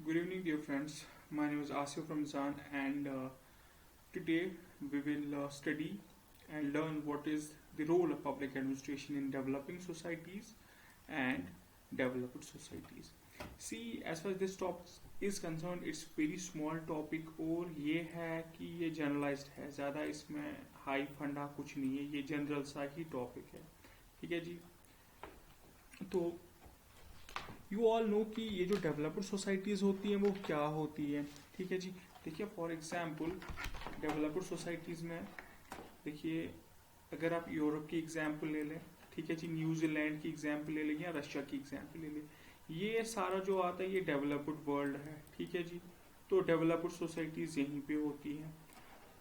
Good evening, dear friends. My name is Asif Ramzan, and today we will study and learn what is the role of public administration in developing societies and developed societies. See, as far as this topic is concerned, it's very small topic और ये है कि ये generalized है, ज़्यादा इसमें high फंडा कुछ नहीं है, ये जनरल सा ही टॉपिक है. ठीक है जी. तो यू ऑल नो कि ये जो डेवलप्ड सोसाइटीज़ होती हैं वो क्या होती है. ठीक है जी. देखिए फॉर एग्जांपल डेवलप्ड सोसाइटीज़ में देखिए अगर आप यूरोप की एग्जांपल ले लें, ठीक है जी, न्यूजीलैंड की एग्जांपल ले लें या रशिया की एग्जांपल ले लें, ये सारा जो आता है ये डेवलप्ड वर्ल्ड है. ठीक है जी. तो डेवलप्ड सोसाइटीज़ यहीं पे होती हैं.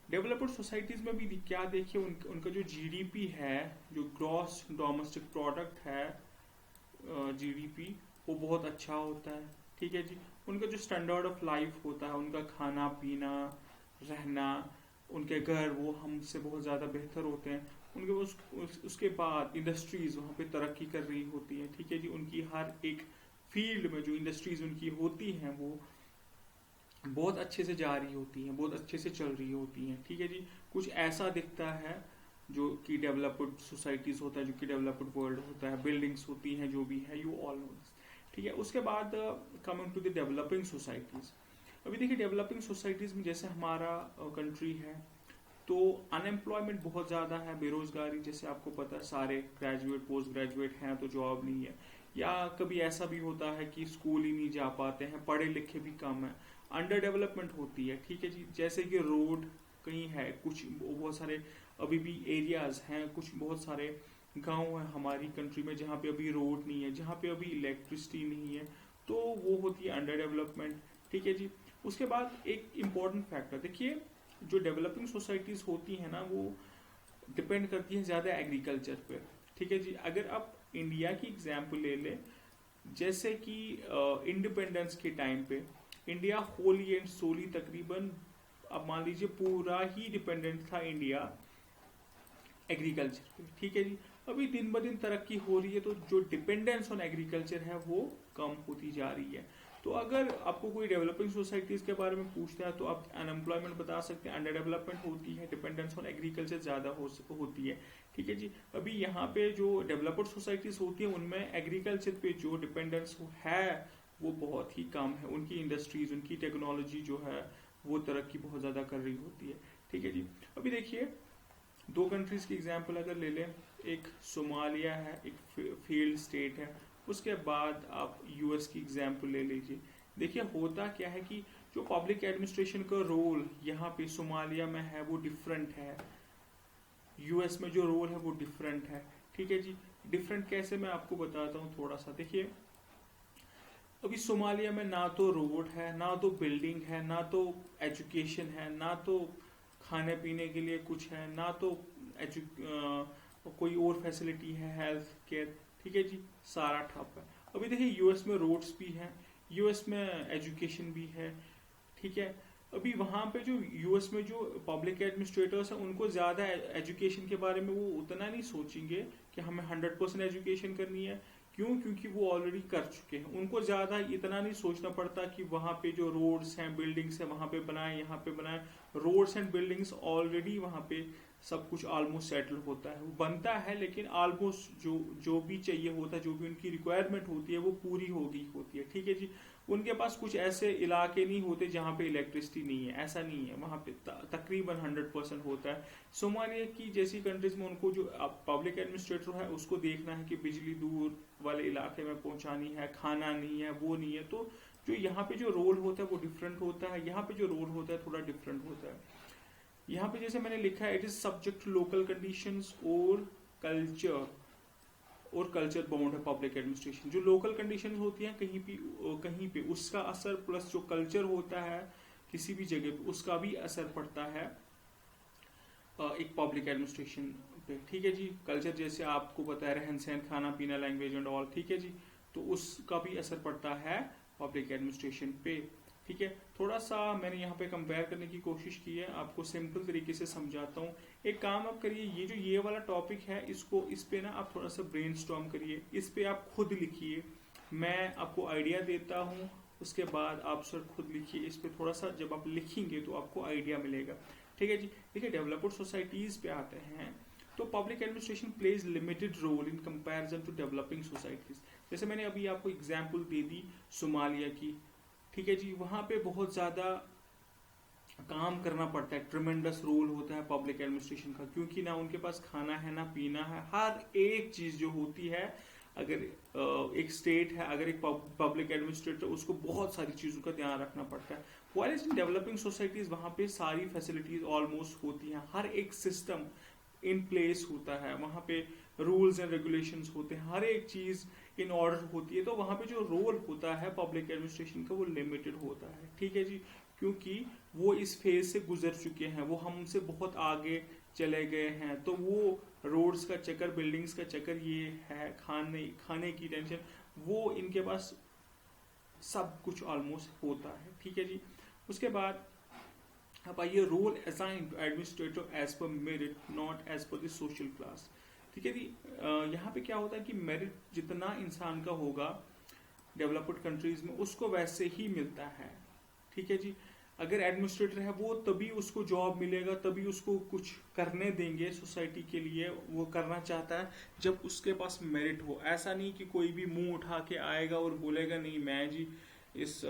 डेवलप्ड सोसाइटीज़ में भी क्या देखिए उनका जो जीडीपी है, जो ग्रॉस डोमेस्टिक प्रोडक्ट है, जीडीपी, वो बहुत अच्छा होता है. ठीक है जी. उनका जो स्टैंडर्ड ऑफ लाइफ होता है, उनका खाना पीना रहना, उनके घर वो हमसे बहुत ज़्यादा बेहतर होते हैं. उनके उसके बाद इंडस्ट्रीज़ वहाँ पे तरक्की कर रही होती हैं. ठीक है जी. उनकी हर एक फील्ड में जो इंडस्ट्रीज़ उनकी होती हैं वो बहुत अच्छे से जा रही होती हैं, बहुत अच्छे से चल रही होती हैं. ठीक है जी. कुछ ऐसा दिखता है जो कि डेवलप्ड सोसाइटीज़ होता है, जो कि डेवलप्ड वर्ल्ड होता है, बिल्डिंग्स होती हैं, जो भी है, यू ऑल नो दिस. ठीक है. उसके बाद coming to the developing societies. अभी देखिए डेवलपिंग सोसाइटीज़ में जैसे हमारा कंट्री है तो अनएम्प्लॉयमेंट बहुत ज़्यादा है, बेरोजगारी, जैसे आपको पता है सारे ग्रेजुएट पोस्ट ग्रेजुएट हैं तो जॉब नहीं है, या कभी ऐसा भी होता है कि स्कूल ही नहीं जा पाते हैं, पढ़े लिखे भी कम है, अंडर डेवलपमेंट होती है. ठीक है जी. जैसे कि रोड कहीं है, कुछ बहुत सारे अभी भी एरियाज हैं, कुछ बहुत सारे गांव है हमारी कंट्री में जहाँ पे अभी रोड नहीं है, जहाँ पे अभी इलेक्ट्रिसिटी नहीं है, तो वो होती है अंडर डेवलपमेंट. ठीक है जी. उसके बाद एक इम्पॉर्टेंट फैक्टर देखिए, जो डेवलपिंग सोसाइटीज होती है ना वो डिपेंड करती है ज़्यादा एग्रीकल्चर पे. ठीक है जी. अगर आप इंडिया की एग्जाम्पल ले लें, जैसे कि इंडिपेंडेंस के टाइम पे इंडिया होली एंड सोली तकरीबन, अब मान लीजिए पूरा ही डिपेंडेंट था इंडिया एग्रीकल्चर पे. ठीक है जी. अभी दिन ब दिन तरक्की हो रही है तो जो डिपेंडेंस ऑन एग्रीकल्चर है वो कम होती जा रही है. तो अगर आपको कोई डेवलपिंग सोसाइटीज के बारे में पूछता है तो आप अनएम्प्लॉयमेंट बता सकते हैं, अंडर डेवलपमेंट होती है, डिपेंडेंस ऑन एग्रीकल्चर ज्यादा होती है. ठीक है जी. अभी यहाँ पे जो डेवलप्ड सोसाइटीज होती है उनमें एग्रीकल्चर पे जो डिपेंडेंस है वो बहुत ही कम है. उनकी इंडस्ट्रीज, उनकी टेक्नोलॉजी जो है वो तरक्की बहुत ज्यादा कर रही होती है. ठीक है जी. अभी देखिए दो कंट्रीज की एग्जांपल अगर ले लें, एक सोमालिया है, एक फील्ड स्टेट है, उसके बाद आप यूएस की एग्जांपल ले लीजिए. देखिए होता क्या है कि जो पब्लिक एडमिनिस्ट्रेशन का रोल यहाँ पे सोमालिया में है वो डिफरेंट है, यूएस में जो रोल है वो डिफरेंट है. ठीक है जी. डिफरेंट कैसे, मैं आपको बताता हूँ थोड़ा सा. देखिए अभी सोमालिया में ना तो रोड है, ना तो बिल्डिंग है, ना तो एजुकेशन है, ना तो खाने पीने के लिए कुछ है, ना तो कोई और फैसिलिटी है, हेल्थ केयर. ठीक है जी. सारा ठप है. अभी देखिए यूएस में रोड्स भी हैं, यूएस में एजुकेशन भी है. ठीक है. अभी वहां पे जो यूएस में जो पब्लिक एडमिनिस्ट्रेटर्स हैं उनको ज्यादा एजुकेशन के बारे में वो उतना नहीं सोचेंगे कि हमें 100% एजुकेशन करनी है. क्यों? क्योंकि वो ऑलरेडी कर चुके हैं. उनको ज्यादा इतना नहीं सोचना पड़ता कि वहां पे जो रोड्स हैं, बिल्डिंग्स हैं, वहां पे बनाए, यहाँ पे बनाए. रोड्स एंड बिल्डिंग्स ऑलरेडी वहां पे सब कुछ ऑलमोस्ट सेटल होता है, वो बनता है, लेकिन ऑलमोस्ट जो भी चाहिए होता है, जो भी उनकी रिक्वायरमेंट होती है वो पूरी हो गई होती है. ठीक है जी. उनके पास कुछ ऐसे इलाके नहीं होते जहाँ पे इलेक्ट्रिसिटी नहीं है, ऐसा नहीं है. वहां पे तकरीबन 100% होता है. सोमालिया की जैसी कंट्रीज में उनको जो पब्लिक एडमिनिस्ट्रेटर है उसको देखना है कि बिजली दूर वाले इलाके में पहुंचानी है, खाना नहीं है, वो नहीं है. तो जो यहाँ पे जो रोल होता है वो डिफरेंट होता है, यहाँ पे जो रोल होता है थोड़ा डिफरेंट होता है. यहाँ पे जैसे मैंने लिखा है, it is subject to local conditions और कल्चर बाउंड है पब्लिक एडमिनिस्ट्रेशन. जो लोकल कंडीशन होती हैं कहीं पे उसका असर, प्लस जो कल्चर होता है किसी भी जगह पे उसका भी असर पड़ता है एक पब्लिक एडमिनिस्ट्रेशन पे. ठीक है जी. कल्चर जैसे आपको पता है, रहन सहन, खाना पीना, लैंग्वेज एंड ऑल. ठीक है जी. तो उसका भी असर पड़ता है पब्लिक एडमिनिस्ट्रेशन पे. ठीक है. थोड़ा सा मैंने यहाँ पे कंपेयर करने की कोशिश की है, आपको सिंपल तरीके से समझाता हूँ. एक काम आप करिए, ये वाला टॉपिक है, इस पे ना आप थोड़ा सा ब्रेनस्टॉर्म करिए, इस पे आप खुद लिखिए, मैं आपको आइडिया देता हूँ उसके बाद आप सर खुद लिखिए इस पे थोड़ा सा, जब आप लिखेंगे तो आपको आइडिया मिलेगा। ठीक है जी। देखिए डेवलप्ड सोसाइटीज पे आते हैं, तो public administration plays limited role in comparison to developing societies. जैसे मैंने अभी आपको एग्जांपल दे दी सोमालिया की, ठीक है जी, वहां पे बहुत ज्यादा काम करना पड़ता है, ट्रिमेंडस रोल होता है पब्लिक एडमिनिस्ट्रेशन का, क्योंकि ना उनके पास खाना है ना पीना है, हर एक चीज जो होती है, अगर एक स्टेट है, अगर एक पब्लिक एडमिनिस्ट्रेटर, उसको बहुत सारी चीजों का ध्यान रखना पड़ता है। वाइल्स इन डेवलपिंग सोसाइटीज वहां पे सारी फैसिलिटीज ऑलमोस्ट होती हैं, हर एक सिस्टम इन प्लेस होता है, वहां पे रूल्स एंड रेगुलेशंस होते हैं, हर एक चीज इन ऑर्डर होती है। तो वहां पे जो रोल होता है पब्लिक एडमिनिस्ट्रेशन का वो लिमिटेड होता है। ठीक है जी, क्योंकि वो इस फेज से गुजर चुके हैं, वो हमसे बहुत आगे चले गए हैं, तो वो रोड्स का चक्कर, बिल्डिंग्स का चक्कर, ये है खाने की टेंशन, वो इनके पास सब कुछ ऑलमोस्ट होता है। ठीक है जी। उसके बाद अब आइए role assign to administrator as per merit not as per the social class. ठीक है जी। यहाँ पे क्या होता है कि मेरिट जितना इंसान का होगा डेवलप्ड कंट्रीज में, उसको वैसे ही मिलता है। ठीक है जी। अगर एडमिनिस्ट्रेटर है वो तभी उसको जॉब मिलेगा, तभी उसको कुछ करने देंगे सोसाइटी के लिए, वो करना चाहता है जब उसके पास मेरिट हो। ऐसा नहीं कि कोई भी मुंह उठा के आएगा और बोलेगा नहीं मैं जी इस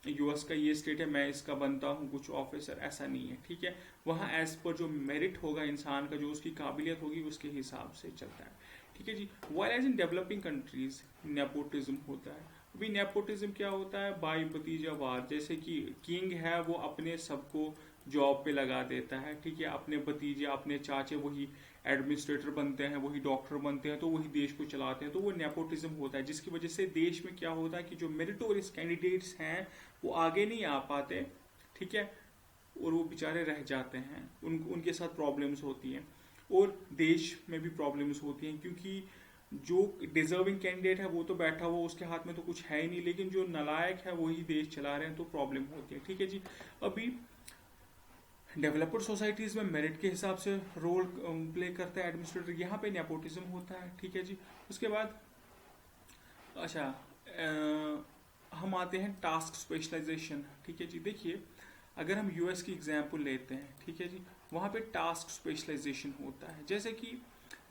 यूएस का ये स्टेट है, मैं इसका बनता हूँ कुछ ऑफिसर, ऐसा नहीं है। ठीक है, वहाँ एज पर जो मेरिट होगा इंसान का, जो उसकी काबिलियत होगी, उसके हिसाब से चलता है। ठीक है जी। While as in developing countries nepotism होता है। अभी नेपोटिज्म क्या होता है, भाई भतीजावाद, जैसे कि किंग है वो अपने सबको जॉब पे लगा देता है। ठीक है, अपने भतीजे अपने चाचे वही एडमिनिस्ट्रेटर बनते हैं, वही डॉक्टर बनते हैं, तो वही देश को चलाते हैं, तो वो नेपोटिज्म होता है, जिसकी वजह से देश में क्या होता है कि जो मेरिटोरियस कैंडिडेट्स हैं वो आगे नहीं आ पाते। ठीक है, और वो बेचारे रह जाते हैं, उनके साथ प्रॉब्लम्स होती हैं, और देश में भी प्रॉब्लम्स होती हैं, क्योंकि जो डिजर्विंग कैंडिडेट है वो तो बैठा हुआ, उसके हाथ में तो कुछ है ही नहीं, लेकिन जो नालायक है वही देश चला रहे हैं, तो प्रॉब्लम होती है। ठीक है जी। अभी डेवलप्ड सोसाइटीज में मेरिट के हिसाब से रोल प्ले करता है एडमिनिस्ट्रेटर, यहाँ पे नेपोटिज्म होता है। ठीक है जी। उसके बाद अच्छा हम आते हैं टास्क स्पेशलाइजेशन। ठीक है जी। देखिए अगर हम यूएस की एग्जांपल लेते हैं, ठीक है जी, वहाँ पे टास्क स्पेशलाइजेशन होता है, जैसे कि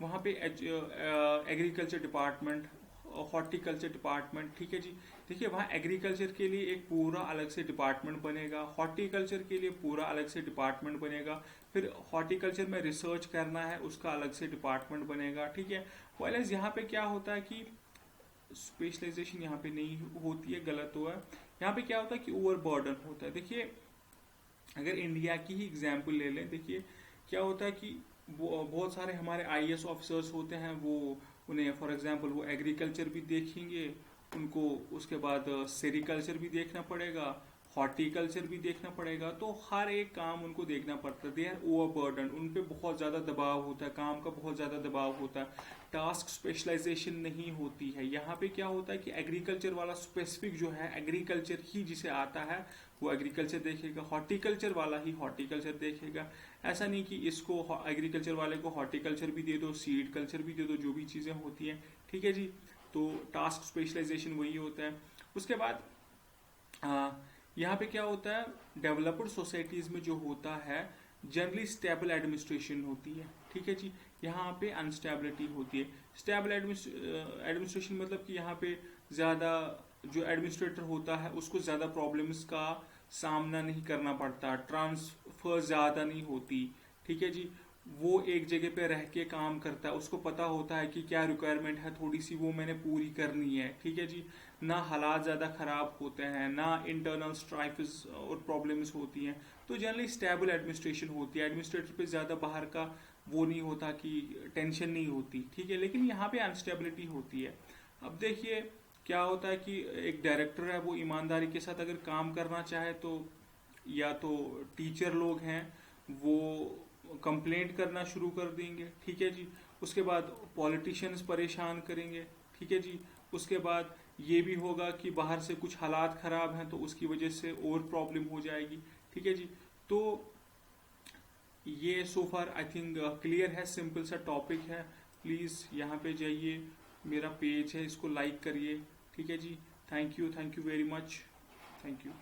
वहाँ पे एग्रीकल्चर डिपार्टमेंट, हॉर्टिकल्चर डिपार्टमेंट। ठीक है जी। देखिए वहाँ एग्रीकल्चर के लिए एक पूरा अलग से डिपार्टमेंट बनेगा, हॉर्टिकल्चर के लिए पूरा अलग से डिपार्टमेंट बनेगा, फिर हॉर्टिकल्चर में रिसर्च करना है उसका अलग से डिपार्टमेंट बनेगा। ठीक है, वाइल्स यहाँ पे क्या होता है कि स्पेशलाइजेशन यहाँ पे नहीं होती है, गलत हुआ है। यहाँ पे क्या होता है कि ओवरबर्डन होता है। देखिए अगर इंडिया की ही एग्जाम्पल ले लें, देखिए क्या होता है कि वो बहुत सारे हमारे आईएएस ऑफिसर्स होते हैं, वो उन्हें फॉर एग्जांपल वो एग्रीकल्चर भी देखेंगे, उनको उसके बाद सेरिकल्चर भी देखना पड़ेगा, हॉर्टिकल्चर भी देखना पड़ेगा, तो हर एक काम उनको देखना पड़ता है। दे आर ओवरबर्डन, उन पे बहुत ज़्यादा दबाव होता है, काम का बहुत ज़्यादा दबाव होता है, टास्क स्पेशलाइजेशन नहीं होती है। यहाँ पे क्या होता है कि एग्रीकल्चर वाला स्पेसिफिक जो है, एग्रीकल्चर ही जिसे आता है वो एग्रीकल्चर देखेगा, हॉर्टिकल्चर वाला ही हॉर्टिकल्चर देखेगा। ऐसा नहीं कि इसको एग्रीकल्चर वाले को हॉर्टिकल्चर भी दे दो, सीड कल्चर भी दे दो, जो भी चीज़ें होती हैं। ठीक है जी, तो टास्क स्पेशलाइजेशन वही होता है। उसके बाद यहाँ पे क्या होता है, डेवलप्ड सोसाइटीज में जो होता है जनरली स्टेबल एडमिनिस्ट्रेशन होती है। ठीक है जी, यहाँ पे अनस्टेबिलिटी होती है। स्टेबल एडमिनिस्ट्रेशन मतलब कि यहाँ पे ज्यादा जो एडमिनिस्ट्रेटर होता है उसको ज्यादा प्रॉब्लम्स का सामना नहीं करना पड़ता, ट्रांसफर ज्यादा नहीं होती। ठीक है जी, वो एक जगह पे रह के काम करता है, उसको पता होता है कि क्या रिक्वायरमेंट है, थोड़ी सी वो मैंने पूरी करनी है। ठीक है जी, ना हालात ज्यादा खराब होते हैं, ना इंटरनल स्ट्राइफ्स और प्रॉब्लम्स होती हैं, तो जनरली स्टेबल एडमिनिस्ट्रेशन होती है। एडमिनिस्ट्रेटर पे ज्यादा बाहर का वो नहीं होता कि टेंशन नहीं होती। ठीक है, लेकिन यहाँ पे अनस्टेबिलिटी होती है। अब देखिए क्या होता है कि एक डायरेक्टर है, वो ईमानदारी के साथ अगर काम करना चाहे तो या तो टीचर लोग हैं वो कंप्लेंट करना शुरू कर देंगे। ठीक है जी, उसके बाद पॉलिटिशियंस परेशान करेंगे। ठीक है जी, उसके बाद ये भी होगा कि बाहर से कुछ हालात खराब हैं तो उसकी वजह से और प्रॉब्लम हो जाएगी। ठीक है जी, तो ये सो फार आई थिंक क्लियर है, सिंपल सा टॉपिक है। प्लीज यहाँ पे जाइए, मेरा पेज है, इसको लाइक करिए। ठीक है जी, thank you very much. Thank you.